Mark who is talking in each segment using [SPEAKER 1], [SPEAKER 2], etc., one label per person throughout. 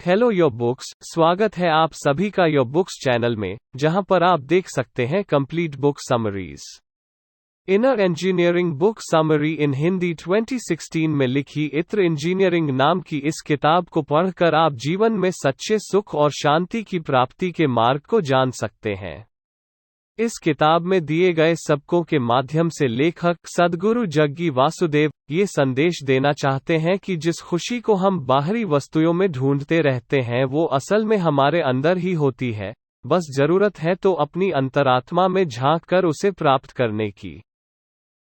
[SPEAKER 1] Hello your books, स्वागत है आप सभी का योर बुक्स चैनल में, जहां पर आप देख सकते हैं complete book summaries. Inner engineering book summary इन हिंदी 2016 में लिखी इत्र इंजीनियरिंग नाम की इस किताब को पढ़कर आप जीवन में सच्चे सुख और शांति की प्राप्ति के मार्ग को जान सकते हैं। इस किताब में दिए गए सबकों के माध्यम से लेखक सद्गुरु जग्गी वासुदेव ये संदेश देना चाहते हैं कि जिस खुशी को हम बाहरी वस्तुओं में ढूंढते रहते हैं वो असल में हमारे अंदर ही होती है, बस जरूरत है तो अपनी अंतरात्मा में झांक कर उसे प्राप्त करने की।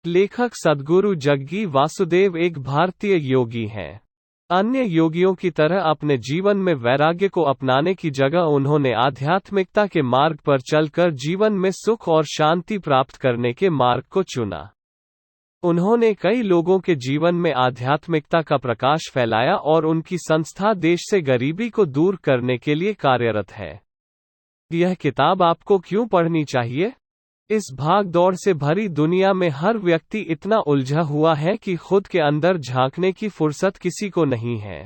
[SPEAKER 1] लेखक सद्गुरु जग्गी वासुदेव एक भारतीय योगी हैं। अन्य योगियों की तरह अपने जीवन में वैराग्य को अपनाने की जगह उन्होंने आध्यात्मिकता के मार्ग पर चलकर जीवन में सुख और शांति प्राप्त करने के मार्ग को चुना। उन्होंने कई लोगों के जीवन में आध्यात्मिकता का प्रकाश फैलाया और उनकी संस्था देश से गरीबी को दूर करने के लिए कार्यरत है। यह किताब आपको क्यों पढ़नी चाहिए? इस भाग दौड़ से भरी दुनिया में हर व्यक्ति इतना उलझा हुआ है कि खुद के अंदर झांकने की फुर्सत किसी को नहीं है।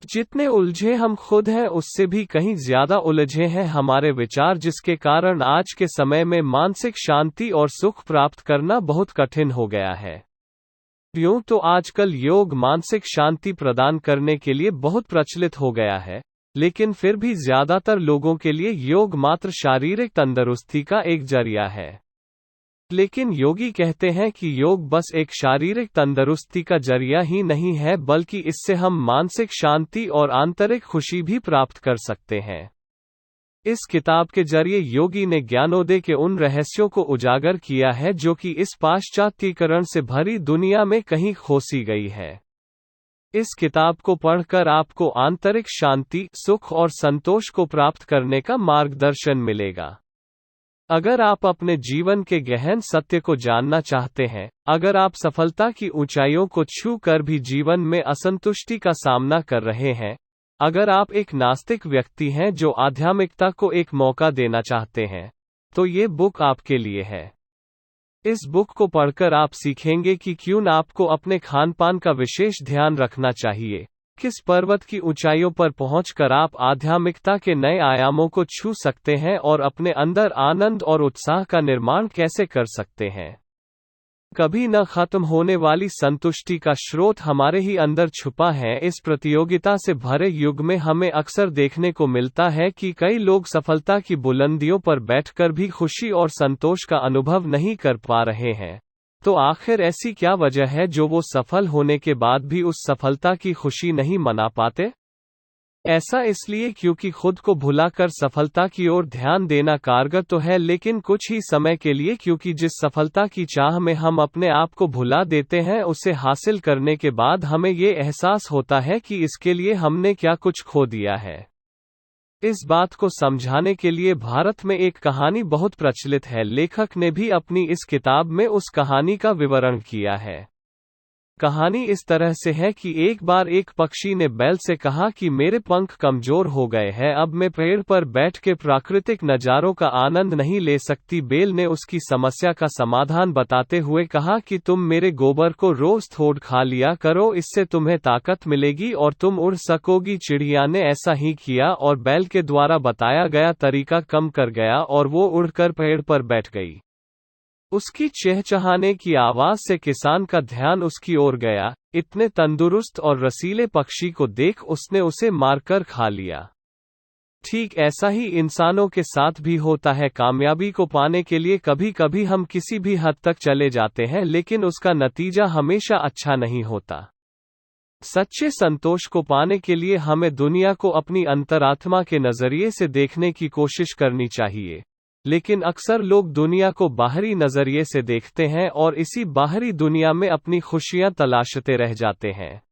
[SPEAKER 1] जितने उलझे हम खुद हैं उससे भी कहीं ज्यादा उलझे हैं हमारे विचार, जिसके कारण आज के समय में मानसिक शांति और सुख प्राप्त करना बहुत कठिन हो गया है। यूं तो आजकल योग मानसिक शांति प्रदान करने के लिए बहुत प्रचलित हो गया है, लेकिन फिर भी ज्यादातर लोगों के लिए योग मात्र शारीरिक तंदुरुस्ती का एक जरिया है। लेकिन योगी कहते हैं कि योग बस एक शारीरिक तंदुरुस्ती का जरिया ही नहीं है, बल्कि इससे हम मानसिक शांति और आंतरिक खुशी भी प्राप्त कर सकते हैं। इस किताब के जरिए योगी ने ज्ञानोदय के उन रहस्यों को उजागर किया है जो कि इस पाश्चात्यीकरण से भरी दुनिया में कहीं खोसी गई है। इस किताब को पढ़कर आपको आंतरिक शांति, सुख और संतोष को प्राप्त करने का मार्गदर्शन मिलेगा। अगर आप अपने जीवन के गहन सत्य को जानना चाहते हैं, अगर आप सफलता की ऊंचाइयों को छू कर भी जीवन में असंतुष्टि का सामना कर रहे हैं, अगर आप एक नास्तिक व्यक्ति हैं जो आध्यात्मिकता को एक मौका देना चाहते हैं, तो ये बुक आपके लिए है। इस बुक को पढ़कर आप सीखेंगे कि क्यों आपको अपने खान पान का विशेष ध्यान रखना चाहिए, किस पर्वत की ऊंचाइयों पर पहुंचकर आप आध्यात्मिकता के नए आयामों को छू सकते हैं और अपने अंदर आनंद और उत्साह का निर्माण कैसे कर सकते हैं। कभी न खत्म होने वाली संतुष्टि का स्रोत हमारे ही अंदर छुपा है। इस प्रतियोगिता से भरे युग में हमें अक्सर देखने को मिलता है कि कई लोग सफलता की बुलंदियों पर बैठकर भी खुशी और संतोष का अनुभव नहीं कर पा रहे हैं। तो आखिर ऐसी क्या वजह है जो वो सफल होने के बाद भी उस सफलता की खुशी नहीं मना पाते? ऐसा इसलिए क्योंकि खुद को भुलाकर सफलता की ओर ध्यान देना कारगर तो है, लेकिन कुछ ही समय के लिए, क्योंकि जिस सफलता की चाह में हम अपने आप को भुला देते हैं, उसे हासिल करने के बाद हमें ये एहसास होता है कि इसके लिए हमने क्या कुछ खो दिया है। इस बात को समझाने के लिए भारत में एक कहानी बहुत प्रचलित है। लेखक ने भी अपनी इस किताब में उस कहानी का विवरण किया है। कहानी इस तरह से है कि एक बार एक पक्षी ने बैल से कहा कि मेरे पंख कमजोर हो गए हैं, अब मैं पेड़ पर बैठ के प्राकृतिक नज़ारों का आनंद नहीं ले सकती। बैल ने उसकी समस्या का समाधान बताते हुए कहा कि तुम मेरे गोबर को रोज थोड़ा खा लिया करो, इससे तुम्हें ताकत मिलेगी और तुम उड़ सकोगी। चिड़िया ने ऐसा ही किया और बैल के द्वारा बताया गया तरीका काम कर गया और वो उड़कर पेड़ पर बैठ गई। उसकी चहचहाने की आवाज से किसान का ध्यान उसकी ओर गया। इतने तंदुरुस्त और रसीले पक्षी को देख उसने उसे मारकर खा लिया। ठीक ऐसा ही इंसानों के साथ भी होता है। कामयाबी को पाने के लिए कभी कभी हम किसी भी हद तक चले जाते हैं, लेकिन उसका नतीजा हमेशा अच्छा नहीं होता। सच्चे संतोष को पाने के लिए हमें दुनिया को अपनी अंतरात्मा के नजरिए से देखने की कोशिश करनी चाहिए, लेकिन अक्सर लोग दुनिया को बाहरी नजरिए से देखते हैं और इसी बाहरी दुनिया में अपनी खुशियां तलाशते रह जाते हैं।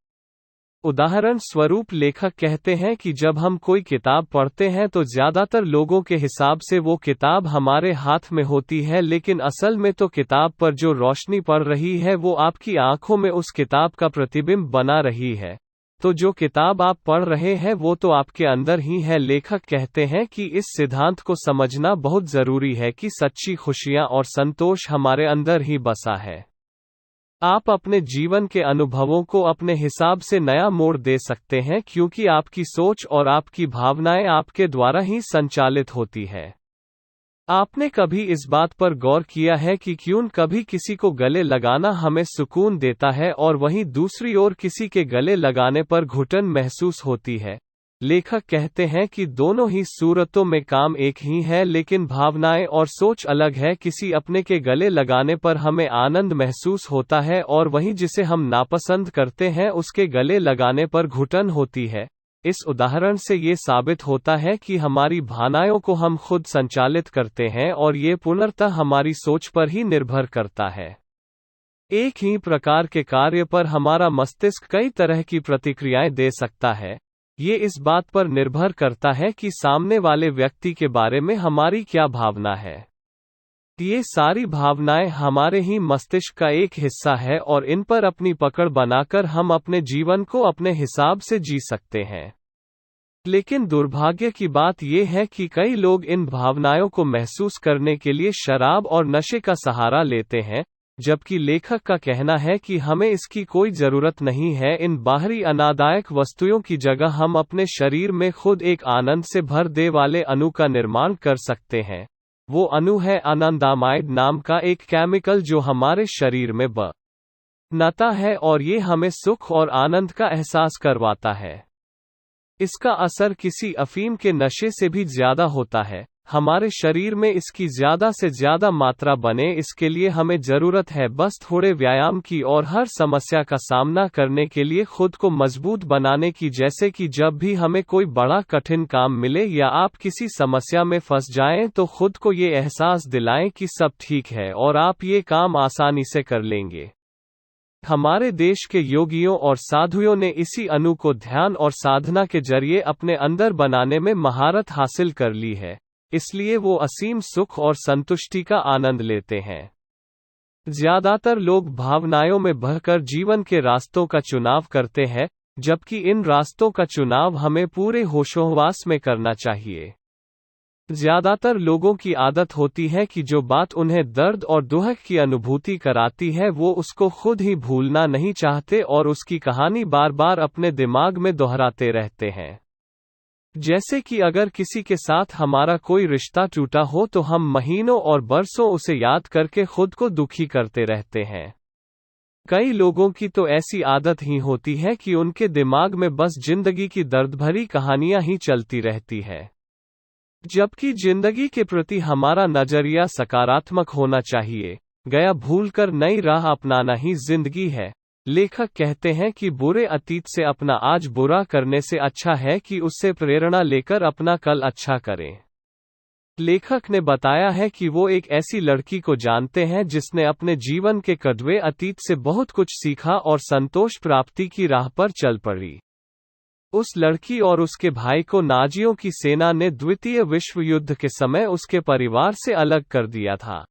[SPEAKER 1] उदाहरण स्वरूप लेखक कहते हैं कि जब हम कोई किताब पढ़ते हैं तो ज्यादातर लोगों के हिसाब से वो किताब हमारे हाथ में होती है, लेकिन असल में तो किताब पर जो रोशनी पड़ रही है वो आपकी आंखों में उस किताब का प्रतिबिंब बना रही है। तो जो किताब आप पढ़ रहे हैं वो तो आपके अंदर ही है। लेखक कहते हैं कि इस सिद्धांत को समझना बहुत जरूरी है कि सच्ची खुशियां और संतोष हमारे अंदर ही बसा है। आप अपने जीवन के अनुभवों को अपने हिसाब से नया मोड़ दे सकते हैं क्योंकि आपकी सोच और आपकी भावनाएं आपके द्वारा ही संचालित होती है। आपने कभी इस बात पर गौर किया है कि क्यों कभी किसी को गले लगाना हमें सुकून देता है और वहीं दूसरी ओर किसी के गले लगाने पर घुटन महसूस होती है? लेखक कहते हैं कि दोनों ही सूरतों में काम एक ही है, लेकिन भावनाएं और सोच अलग है। किसी अपने के गले लगाने पर हमें आनंद महसूस होता है और वहीं जिसे हम नापसंद करते हैं उसके गले लगाने पर घुटन होती है। इस उदाहरण से ये साबित होता है कि हमारी भावनाओं को हम खुद संचालित करते हैं और ये पूर्णतः हमारी सोच पर ही निर्भर करता है। एक ही प्रकार के कार्य पर हमारा मस्तिष्क कई तरह की प्रतिक्रियाएं दे सकता है। ये इस बात पर निर्भर करता है कि सामने वाले व्यक्ति के बारे में हमारी क्या भावना है। ये सारी भावनाएं हमारे ही मस्तिष्क का एक हिस्सा है और इन पर अपनी पकड़ बनाकर हम अपने जीवन को अपने हिसाब से जी सकते हैं। लेकिन दुर्भाग्य की बात यह है कि कई लोग इन भावनाओं को महसूस करने के लिए शराब और नशे का सहारा लेते हैं, जबकि लेखक का कहना है कि हमें इसकी कोई जरूरत नहीं है। इन बाहरी अनादायक वस्तुओं की जगह हम अपने शरीर में खुद एक आनंद से भर दे वाले अणु का निर्माण कर सकते हैं। वो अणु है आनंदामाइड नाम का एक केमिकल जो हमारे शरीर में बनता है और ये हमें सुख और आनंद का एहसास करवाता है। इसका असर किसी अफीम के नशे से भी ज्यादा होता है। हमारे शरीर में इसकी ज्यादा से ज्यादा मात्रा बने, इसके लिए हमें जरूरत है बस थोड़े व्यायाम की और हर समस्या का सामना करने के लिए खुद को मजबूत बनाने की। जैसे कि जब भी हमें कोई बड़ा कठिन काम मिले या आप किसी समस्या में फंस जाएं तो खुद को ये एहसास दिलाएं कि सब ठीक है और आप ये काम आसानी से कर लेंगे। हमारे देश के योगियों और साधुओं ने इसी अणु को ध्यान और साधना के जरिए अपने अंदर बनाने में महारत हासिल कर ली है, इसलिए वो असीम सुख और संतुष्टि का आनंद लेते हैं। ज्यादातर लोग भावनाओं में बहकर जीवन के रास्तों का चुनाव करते हैं, जबकि इन रास्तों का चुनाव हमें पूरे होशोहवास में करना चाहिए। ज्यादातर लोगों की आदत होती है कि जो बात उन्हें दर्द और दुख की अनुभूति कराती है वो उसको खुद ही भूलना नहीं चाहते और उसकी कहानी बार बार अपने दिमाग में दोहराते रहते हैं। जैसे कि अगर किसी के साथ हमारा कोई रिश्ता टूटा हो तो हम महीनों और बरसों उसे याद करके खुद को दुखी करते रहते हैं। कई लोगों की तो ऐसी आदत ही होती है कि उनके दिमाग में बस जिंदगी की दर्दभरी कहानियां ही चलती रहती है, जबकि जिंदगी के प्रति हमारा नजरिया सकारात्मक होना चाहिए। गया भूलकर नई राह अपनाना ही जिंदगी है। लेखक कहते हैं कि बुरे अतीत से अपना आज बुरा करने से अच्छा है कि उससे प्रेरणा लेकर अपना कल अच्छा करें। लेखक ने बताया है कि वो एक ऐसी लड़की को जानते हैं जिसने अपने जीवन के कड़वे अतीत से बहुत कुछ सीखा और संतोष प्राप्ति की राह पर चल पड़ी। उस लड़की और उसके भाई को नाजियों की सेना ने द्वितीय विश्व युद्ध के समय उसके परिवार से अलग कर दिया था।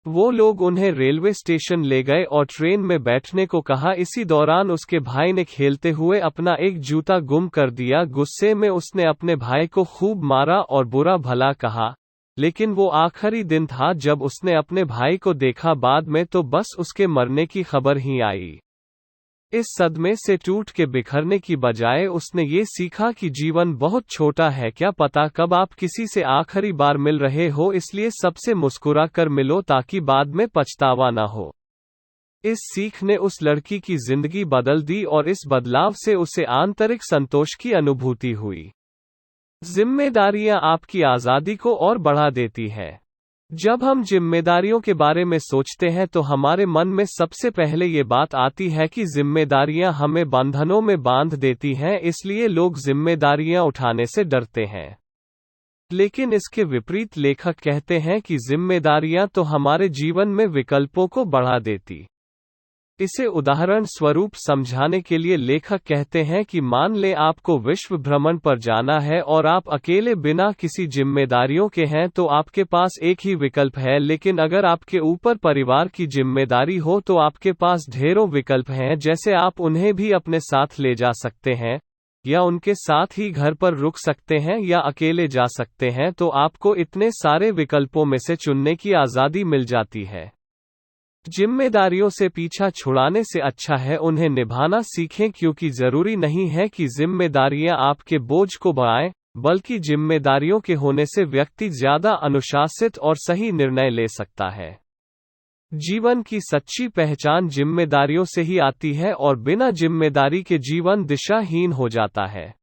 [SPEAKER 1] वो लोग उन्हें रेलवे स्टेशन ले गए और ट्रेन में बैठने को कहा। इसी दौरान उसके भाई ने खेलते हुए अपना एक जूता गुम कर दिया। गुस्से में उसने अपने भाई को खूब मारा और बुरा भला कहा, लेकिन वो आखिरी दिन था जब उसने अपने भाई को देखा। बाद में तो बस उसके मरने की खबर ही आई। इस सदमे से टूट के बिखरने की बजाय उसने ये सीखा कि जीवन बहुत छोटा है, क्या पता कब आप किसी से आखिरी बार मिल रहे हो, इसलिए सबसे मुस्कुरा कर मिलो ताकि बाद में पछतावा ना हो। इस सीख ने उस लड़की की जिंदगी बदल दी और इस बदलाव से उसे आंतरिक संतोष की अनुभूति हुई। जिम्मेदारियां आपकी आज़ादी को और बढ़ा देती है। जब हम जिम्मेदारियों के बारे में सोचते हैं तो हमारे मन में सबसे पहले ये बात आती है कि जिम्मेदारियां हमें बंधनों में बांध देती हैं, इसलिए लोग जिम्मेदारियां उठाने से डरते हैं। लेकिन इसके विपरीत लेखक कहते हैं कि जिम्मेदारियां तो हमारे जीवन में विकल्पों को बढ़ा देती। इसे उदाहरण स्वरूप समझाने के लिए लेखक कहते हैं कि मान लें आपको विश्व भ्रमण पर जाना है और आप अकेले बिना किसी जिम्मेदारियों के हैं तो आपके पास एक ही विकल्प है, लेकिन अगर आपके ऊपर परिवार की जिम्मेदारी हो तो आपके पास ढेरों विकल्प हैं। जैसे आप उन्हें भी अपने साथ ले जा सकते हैं या उनके साथ ही घर पर रुक सकते हैं या अकेले जा सकते हैं, तो आपको इतने सारे विकल्पों में से चुनने की आज़ादी मिल जाती है। जिम्मेदारियों से पीछा छुड़ाने से अच्छा है उन्हें निभाना सीखें, क्योंकि जरूरी नहीं है कि जिम्मेदारियां आपके बोझ को बढ़ाएं, बल्कि जिम्मेदारियों के होने से व्यक्ति ज्यादा अनुशासित और सही निर्णय ले सकता है। जीवन की सच्ची पहचान जिम्मेदारियों से ही आती है और बिना जिम्मेदारी के जीवन दिशाहीन हो जाता है।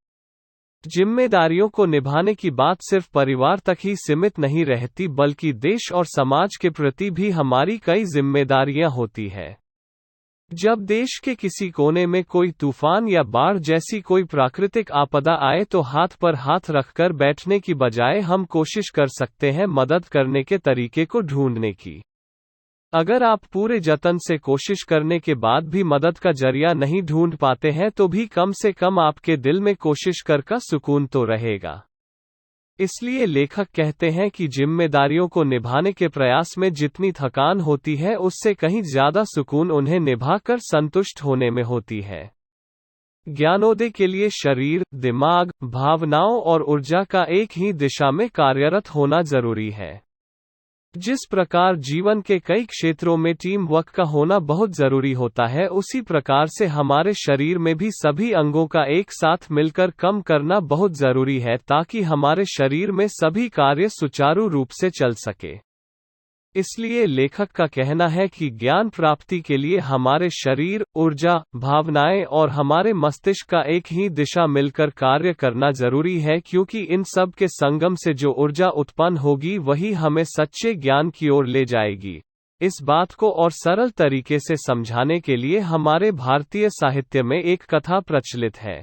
[SPEAKER 1] जिम्मेदारियों को निभाने की बात सिर्फ परिवार तक ही सीमित नहीं रहती, बल्कि देश और समाज के प्रति भी हमारी कई जिम्मेदारियां होती है। जब देश के किसी कोने में कोई तूफान या बाढ़ जैसी कोई प्राकृतिक आपदा आए तो हाथ पर हाथ रखकर बैठने की बजाय हम कोशिश कर सकते हैं मदद करने के तरीके को ढूंढने की। अगर आप पूरे जतन से कोशिश करने के बाद भी मदद का जरिया नहीं ढूंढ पाते हैं तो भी कम से कम आपके दिल में कोशिश कर का सुकून तो रहेगा। इसलिए लेखक कहते हैं कि जिम्मेदारियों को निभाने के प्रयास में जितनी थकान होती है उससे कहीं ज्यादा सुकून उन्हें निभाकर संतुष्ट होने में होती है। ज्ञानोदय के लिए शरीर, दिमाग, भावनाओं और ऊर्जा का एक ही दिशा में कार्यरत होना जरूरी है। जिस प्रकार जीवन के कई क्षेत्रों में टीम वर्क का होना बहुत जरूरी होता है, उसी प्रकार से हमारे शरीर में भी सभी अंगों का एक साथ मिलकर काम करना बहुत जरूरी है, ताकि हमारे शरीर में सभी कार्य सुचारू रूप से चल सके। इसलिए लेखक का कहना है कि ज्ञान प्राप्ति के लिए हमारे शरीर, ऊर्जा, भावनाएं और हमारे मस्तिष्क का एक ही दिशा मिलकर कार्य करना जरूरी है, क्योंकि इन सब के संगम से जो ऊर्जा उत्पन्न होगी वही हमें सच्चे ज्ञान की ओर ले जाएगी। इस बात को और सरल तरीके से समझाने के लिए हमारे भारतीय साहित्य में एक कथा प्रचलित है।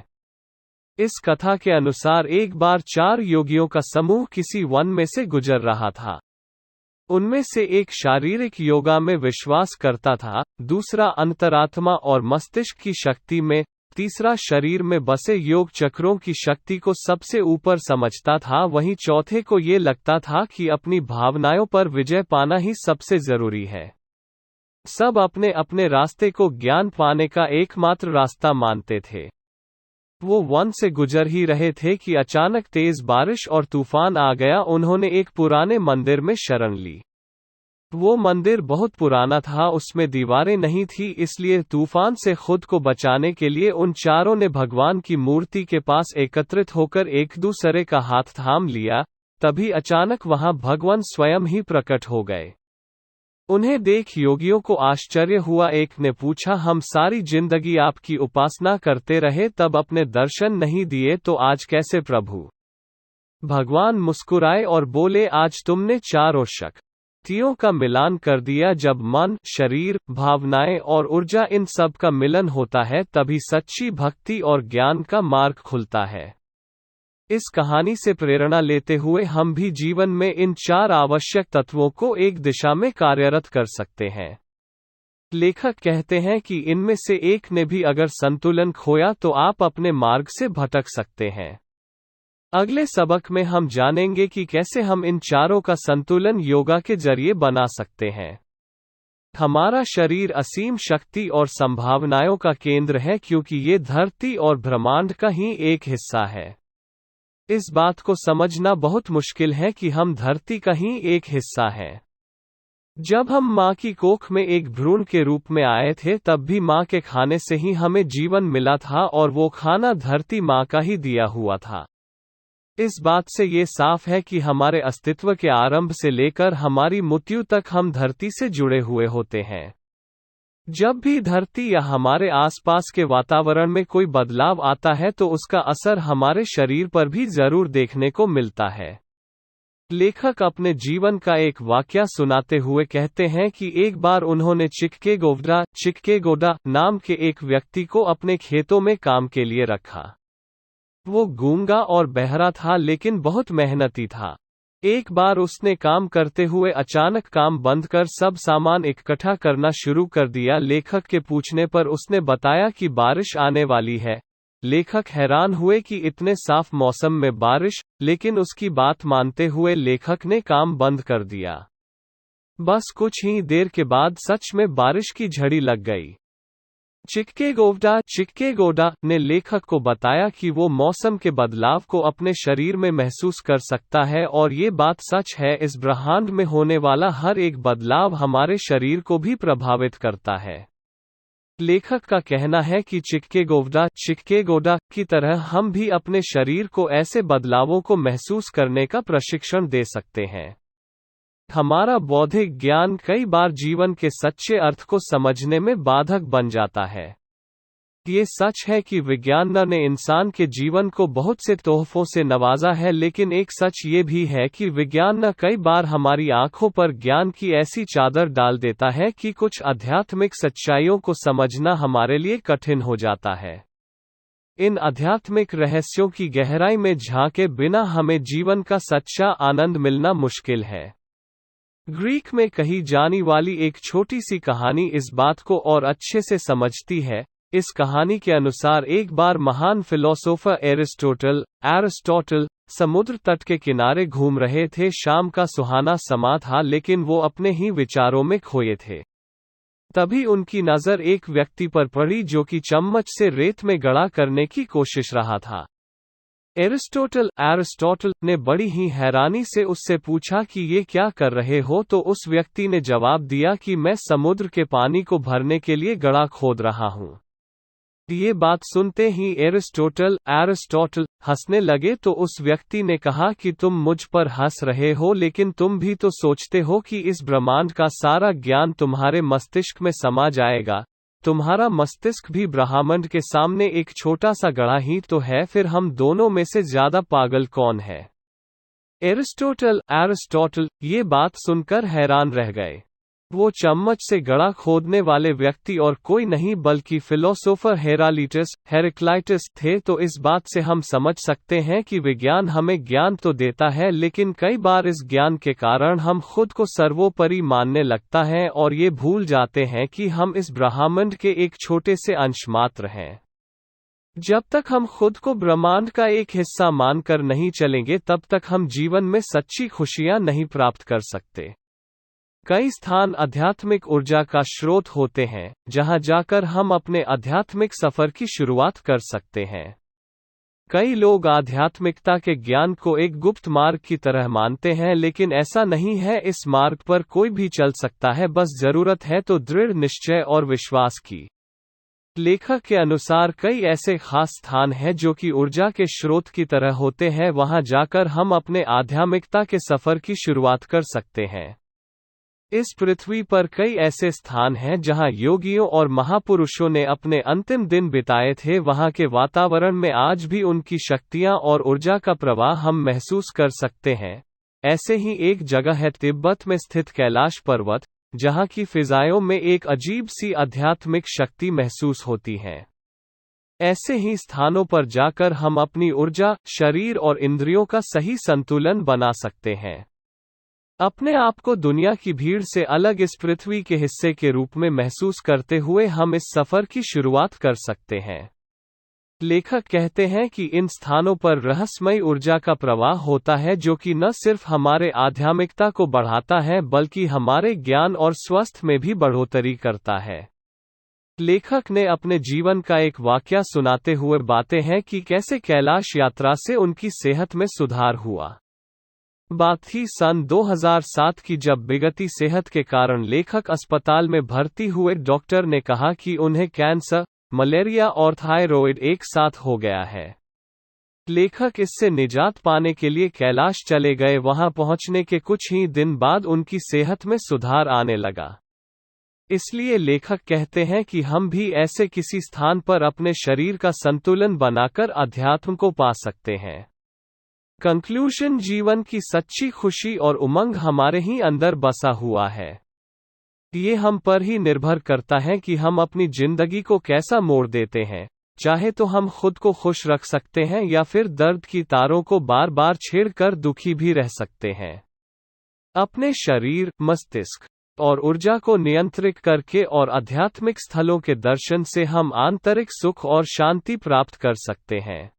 [SPEAKER 1] इस कथा के अनुसार एक बार 4 योगियों का समूह किसी वन में से गुजर रहा था। उनमें से एक शारीरिक योगा में विश्वास करता था, दूसरा अंतरात्मा और मस्तिष्क की शक्ति में, तीसरा शरीर में बसे योग चक्रों की शक्ति को सबसे ऊपर समझता था, वहीं चौथे को ये लगता था कि अपनी भावनाओं पर विजय पाना ही सबसे जरूरी है। सब अपने अपने रास्ते को ज्ञान पाने का एकमात्र रास्ता मानते थे। वो वन से गुजर ही रहे थे कि अचानक तेज बारिश और तूफान आ गया। उन्होंने एक पुराने मंदिर में शरण ली। वो मंदिर बहुत पुराना था, उसमें दीवारें नहीं थी, इसलिए तूफान से खुद को बचाने के लिए उन चारों ने भगवान की मूर्ति के पास एकत्रित होकर एक दूसरे का हाथ थाम लिया। तभी अचानक वहां भगवान स्वयं ही प्रकट हो गए। उन्हें देख योगियों को आश्चर्य हुआ। एक ने पूछा, हम सारी जिंदगी आपकी उपासना करते रहे, तब अपने दर्शन नहीं दिए, तो आज कैसे प्रभु? भगवान मुस्कुराए और बोले, आज तुमने चारों शक्तियों का मिलान कर दिया। जब मन, शरीर, भावनाएं और ऊर्जा इन सब का मिलन होता है तभी सच्ची भक्ति और ज्ञान का मार्ग खुलता है। इस कहानी से प्रेरणा लेते हुए हम भी जीवन में इन 4 आवश्यक तत्वों को एक दिशा में कार्यरत कर सकते हैं। लेखक कहते हैं कि इनमें से एक ने भी अगर संतुलन खोया तो आप अपने मार्ग से भटक सकते हैं। अगले सबक में हम जानेंगे कि कैसे हम इन चारों का संतुलन योगा के जरिए बना सकते हैं। हमारा शरीर असीम शक्ति और संभावनाओं का केंद्र है, क्योंकि ये धरती और ब्रह्मांड का ही एक हिस्सा है। इस बात को समझना बहुत मुश्किल है कि हम धरती का ही एक हिस्सा हैं। जब हम माँ की कोख में एक भ्रूण के रूप में आए थे तब भी माँ के खाने से ही हमें जीवन मिला था, और वो खाना धरती माँ का ही दिया हुआ था। इस बात से ये साफ है कि हमारे अस्तित्व के आरंभ से लेकर हमारी मृत्यु तक हम धरती से जुड़े हुए होते हैं। जब भी धरती या हमारे आसपास के वातावरण में कोई बदलाव आता है तो उसका असर हमारे शरीर पर भी जरूर देखने को मिलता है। लेखक अपने जीवन का एक वाकया सुनाते हुए कहते हैं कि एक बार उन्होंने चिक्केगौडा नाम के एक व्यक्ति को अपने खेतों में काम के लिए रखा। वो गूंगा और बहरा था, लेकिन बहुत मेहनती था। एक बार उसने काम करते हुए अचानक काम बंद कर सब सामान इकट्ठा करना शुरू कर दिया। लेखक के पूछने पर उसने बताया कि बारिश आने वाली है। लेखक हैरान हुए कि इतने साफ मौसम में बारिश, लेकिन उसकी बात मानते हुए लेखक ने काम बंद कर दिया। बस कुछ ही देर के बाद सच में बारिश की झड़ी लग गई। चिक्केगौडा ने लेखक को बताया कि वो मौसम के बदलाव को अपने शरीर में महसूस कर सकता है और ये बात सच है। इस ब्रह्मांड में होने वाला हर एक बदलाव हमारे शरीर को भी प्रभावित करता है। लेखक का कहना है कि चिक्केगौडा की तरह हम भी अपने शरीर को ऐसे बदलावों को महसूस करने का प्रशिक्षण दे सकते हैं। हमारा बौद्धिक ज्ञान कई बार जीवन के सच्चे अर्थ को समझने में बाधक बन जाता है। ये सच है कि विज्ञान ने इंसान के जीवन को बहुत से तोहफों से नवाजा है, लेकिन एक सच ये भी है कि विज्ञान कई बार हमारी आंखों पर ज्ञान की ऐसी चादर डाल देता है कि कुछ आध्यात्मिक सच्चाइयों को समझना हमारे लिए कठिन हो जाता है। इन आध्यात्मिक रहस्यों की गहराई में झांके बिना हमें जीवन का सच्चा आनंद मिलना मुश्किल है। ग्रीक में कही जाने वाली एक छोटी सी कहानी इस बात को और अच्छे से समझती है। इस कहानी के अनुसार एक बार महान फिलोसोफर एरिस्टोटल समुद्र तट के किनारे घूम रहे थे। शाम का सुहाना समा था, लेकिन वो अपने ही विचारों में खोए थे। तभी उनकी नज़र एक व्यक्ति पर पड़ी जो कि चम्मच से रेत में गड़ा करने की कोशिश रहा था। एरिस्टोटल ने बड़ी ही हैरानी से उससे पूछा कि ये क्या कर रहे हो, तो उस व्यक्ति ने जवाब दिया कि मैं समुद्र के पानी को भरने के लिए गड्ढा खोद रहा हूँ। ये बात सुनते ही एरिस्टोटल हंसने लगे, तो उस व्यक्ति ने कहा कि तुम मुझ पर हंस रहे हो, लेकिन तुम भी तो सोचते हो कि इस ब्रह्मांड का सारा ज्ञान तुम्हारे मस्तिष्क में समा जाएगा। तुम्हारा मस्तिष्क भी ब्रह्मांड के सामने एक छोटा सा गड्ढा ही तो है। फिर हम दोनों में से ज्यादा पागल कौन है? एरिस्टोटल ये बात सुनकर हैरान रह गए। वो चम्मच से गड्ढा खोदने वाले व्यक्ति और कोई नहीं बल्कि फिलोसोफर हेराक्लाइटस थे। तो इस बात से हम समझ सकते हैं कि विज्ञान हमें ज्ञान तो देता है, लेकिन कई बार इस ज्ञान के कारण हम खुद को सर्वोपरि मानने लगता है और ये भूल जाते हैं कि हम इस ब्रह्मांड के एक छोटे से अंश मात्र हैं। जब तक हम खुद को ब्रह्मांड का एक हिस्सा मानकर नहीं चलेंगे, तब तक हम जीवन में सच्ची खुशियां नहीं प्राप्त कर सकते। कई स्थान आध्यात्मिक ऊर्जा का स्रोत होते हैं, जहां जाकर हम अपने आध्यात्मिक सफर की शुरुआत कर सकते हैं। कई लोग आध्यात्मिकता के ज्ञान को एक गुप्त मार्ग की तरह मानते हैं, लेकिन ऐसा नहीं है। इस मार्ग पर कोई भी चल सकता है, बस जरूरत है तो दृढ़ निश्चय और विश्वास की। लेखक के अनुसार कई ऐसे खास स्थान हैं जो कि ऊर्जा के स्रोत की तरह होते हैं। वहां जाकर हम अपने आध्यात्मिकता के सफर की शुरुआत कर सकते हैं। इस पृथ्वी पर कई ऐसे स्थान हैं जहां योगियों और महापुरुषों ने अपने अंतिम दिन बिताए थे। वहां के वातावरण में आज भी उनकी शक्तियां और ऊर्जा का प्रवाह हम महसूस कर सकते हैं। ऐसे ही एक जगह है तिब्बत में स्थित कैलाश पर्वत, जहां की फिजाओं में एक अजीब सी आध्यात्मिक शक्ति महसूस होती है। ऐसे ही स्थानों पर जाकर हम अपनी ऊर्जा, शरीर और इंद्रियों का सही संतुलन बना सकते हैं। अपने आप को दुनिया की भीड़ से अलग इस पृथ्वी के हिस्से के रूप में महसूस करते हुए हम इस सफर की शुरुआत कर सकते हैं। लेखक कहते हैं कि इन स्थानों पर रहस्यमय ऊर्जा का प्रवाह होता है जो कि न सिर्फ हमारे आध्यात्मिकता को बढ़ाता है बल्कि हमारे ज्ञान और स्वास्थ्य में भी बढ़ोतरी करता है। लेखक ने अपने जीवन का एक वाकया सुनाते हुए बातें हैं कि कैसे कैलाश यात्रा से उनकी सेहत में सुधार हुआ। बात थी सन 2007 की, जब बिगड़ती सेहत के कारण लेखक अस्पताल में भर्ती हुए। डॉक्टर ने कहा कि उन्हें कैंसर, मलेरिया और थायराइड एक साथ हो गया है। लेखक इससे निजात पाने के लिए कैलाश चले गए। वहां पहुंचने के कुछ ही दिन बाद उनकी सेहत में सुधार आने लगा। इसलिए लेखक कहते हैं कि हम भी ऐसे किसी स्थान पर अपने शरीर का संतुलन बनाकर अध्यात्म को पा सकते हैं। कंक्लूजन, जीवन की सच्ची खुशी और उमंग हमारे ही अंदर बसा हुआ है। ये हम पर ही निर्भर करता है कि हम अपनी जिंदगी को कैसा मोड़ देते हैं। चाहे तो हम खुद को खुश रख सकते हैं या फिर दर्द की तारों को बार बार छेड़कर दुखी भी रह सकते हैं। अपने शरीर, मस्तिष्क और ऊर्जा को नियंत्रित करके और आध्यात्मिक स्थलों के दर्शन से हम आंतरिक सुख और शांति प्राप्त कर सकते हैं।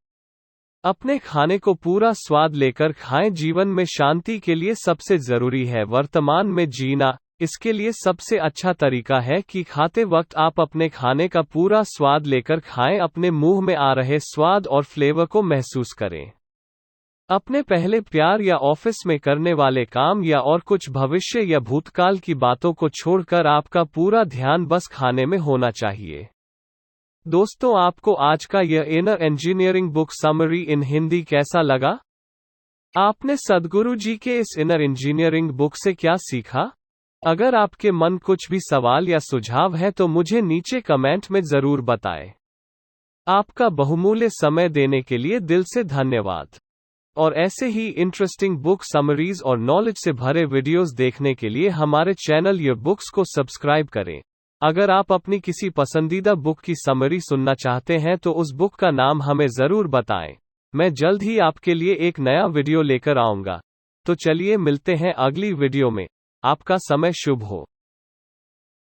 [SPEAKER 1] अपने खाने को पूरा स्वाद लेकर खाएं। जीवन में शांति के लिए सबसे जरूरी है वर्तमान में जीना, इसके लिए सबसे अच्छा तरीका है कि खाते वक्त आप अपने खाने का पूरा स्वाद लेकर खाएं, अपने मुंह में आ रहे स्वाद और फ्लेवर को महसूस करें। अपने पहले प्यार या ऑफिस में करने वाले काम या और कुछ भविष्य या भूतकाल की बातों को छोड़कर आपका पूरा ध्यान बस खाने में होना चाहिए। दोस्तों, आपको आज का यह इनर इंजीनियरिंग बुक समरी इन हिंदी कैसा लगा? आपने सद्गुरु जी के इस इनर इंजीनियरिंग बुक से क्या सीखा? अगर आपके मन कुछ भी सवाल या सुझाव है तो मुझे नीचे कमेंट में जरूर बताएं। आपका बहुमूल्य समय देने के लिए दिल से धन्यवाद। और ऐसे ही इंटरेस्टिंग बुक समरीज और नॉलेज से भरे वीडियोस देखने के लिए हमारे चैनल योर बुक्स को सब्सक्राइब करें। अगर आप अपनी किसी पसंदीदा बुक की समरी सुनना चाहते हैं तो उस बुक का नाम हमें जरूर बताएं। मैं जल्द ही आपके लिए एक नया वीडियो लेकर आऊंगा। तो चलिए मिलते हैं अगली वीडियो में। आपका समय शुभ हो।